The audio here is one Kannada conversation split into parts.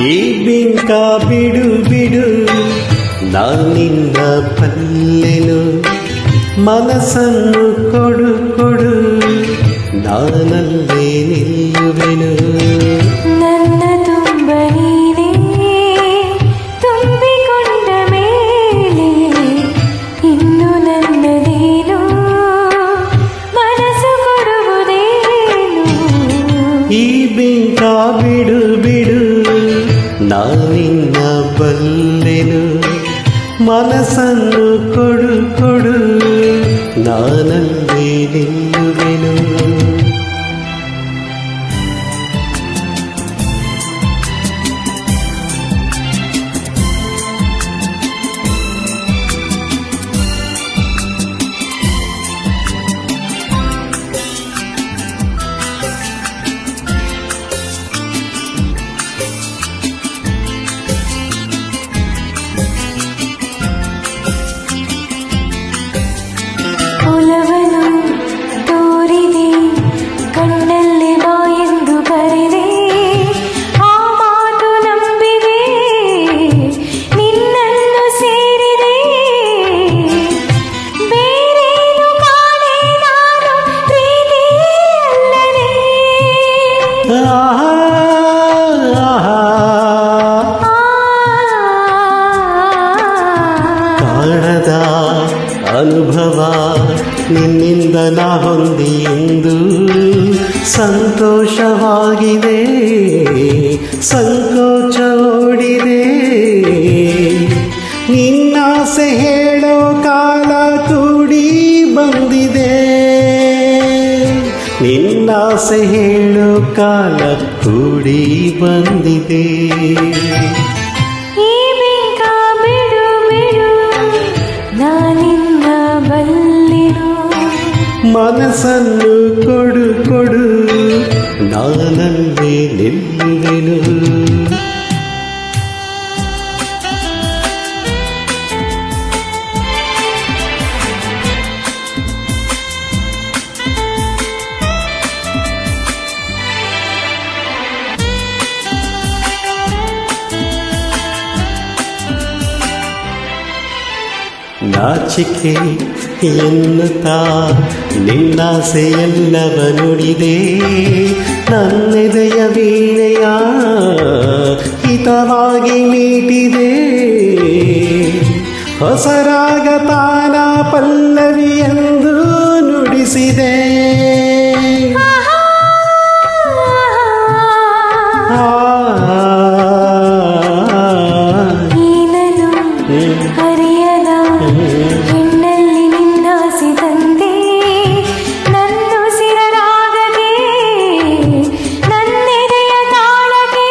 ಈ ಬಿಂಕ ಬಿಡು ಬಿಡು ನಾನಿನ್ನ ಬಲ್ಲೆನು ಮನಸ್ಸನ್ನು ಕೊಡು ಕೊಡು ನಾನಲ್ಲೇ ನಿಲ್ಲುವೆನು ನನ್ನ ತುಂಬ ನೀನೇ ತುಂಬಿಕೊಂಡ ಮೇಲೆ ಇನ್ನು ನನ್ನದೇನು ಮನಸ್ಸು ಕೊಡುವುದೇನು ಈ ಬಿಂಕ ಬಿಡು ಬಿಡು ನಾನಿನ್ನ ಬಲ್ಲೆನು ಮನಸ್ಸನ್ನು ಕೊಡು ಕೊಡು ನಾನಲ್ಲೇ ನಿಲ್ಲುವೆನು ಒಲವನು ತೋರಿದೆ ಕಣ್ಣಲ್ಲಿ ಬಾಯೆಂದು ಕರೆದೆ ಆ ಮಾತು ನಂಬಿದೆ ನಿನ್ನನ್ನು ಸೇರಿದೆ ಬೇರೇನು ಕಾಣೆ ನಾನು ಪ್ರೀತಿ ಅಲ್ಲದೆ ಕಾಣದ ಅನುಭವ ನಿನ್ನಿಂದ ನಾ ಹೊಂದಿ ಎಂದು ಸಂತೋಷವಾಗಿದೆ ಸಂಕೋಚ ಓಡಿದೆ ನಿನ್ನಾಸೆ ಹೇಳೋ ಕಾಲ ಕೂಡಿ ಬಂದಿದೆ ನಿನ್ನಾಸೆ ಹೇಳೋ ಕಾಲ ಕೂಡಿ ಬಂದಿದೆ ಈ ಬಿಂಕ ಬಿಡು ಬಿಡು ನಾನಿನ್ನ ಬಲ್ಲೆನು ಮನಸ್ಸನ್ನು ಕೊಡು ಕೊಡು ನಾನಲ್ಲೇ ನಿಲ್ಲುವೆನು ನಾಚಿಕೆ ಎನ್ನುತ್ತಾ ನಿನ್ನಾಸೆಯೆಲ್ಲವ ನುಡಿದೆ ನನ್ನೆದೆಯ ವೀಣೆಯ ಹಿತವಾಗಿ ಮೀಟಿದೆ ಹೊಸರಾಗ ತಾನ ಪಲ್ಲವಿ ಎಂದು ನುಡಿಸಿದೆ ನೀನನು ಅರಿಯದ ಹೆಣ್ಣಲ್ಲಿ ನಿನ್ನಾಸಿ ತಂದೆ ನನ್ನುಸಿರ ರಾಗಕ್ಕೆ ನನ್ನೆದೆಯ ತಾಳಕ್ಕೆ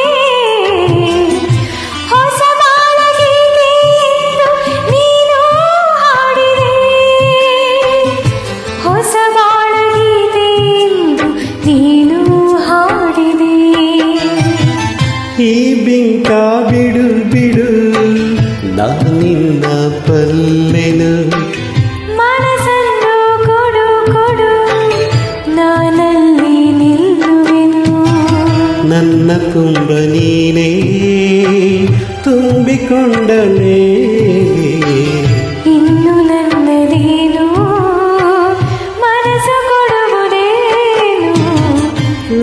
ಹೊಸ ಬಾಳ ಗೀತೆ ಎಂದು ನೀನು ಹಾಡಿದೆ ಹೊಸ ಬಾಳ ಗೀತೆ ಎಂದು ನೀನು ಹಾಡಿದೆ ಈ ಬಿಂಕ ಬಿಡು ಬಿಡು ನಾನಿನ್ನ ಬಲ್ಲೆನು ಮನಸ್ಸನ್ನು ಕೊಡು ಕೊಡು ನಾನಲ್ಲಿ ನಿಲ್ಲುವೆನು ನನ್ನ ತುಂಬ ನೀನೇ ತುಂಬಿಕೊಂಡ ಮೇಲೆ ಇನ್ನು ನನ್ನದೇನು ಮನಸ್ಸು ಕೊಡುವುದೇನು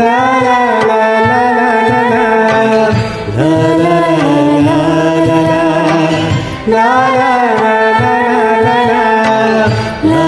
ಲಾ ಲಾ ಲಾ ಲಾ ಲಾ ಲಾ ಲಾ ಲಾ ಲಾ ಲಾ ಲಾ ಲಾ ಲಾ ಲಾ ಲಾ ಲಾ ಲಾ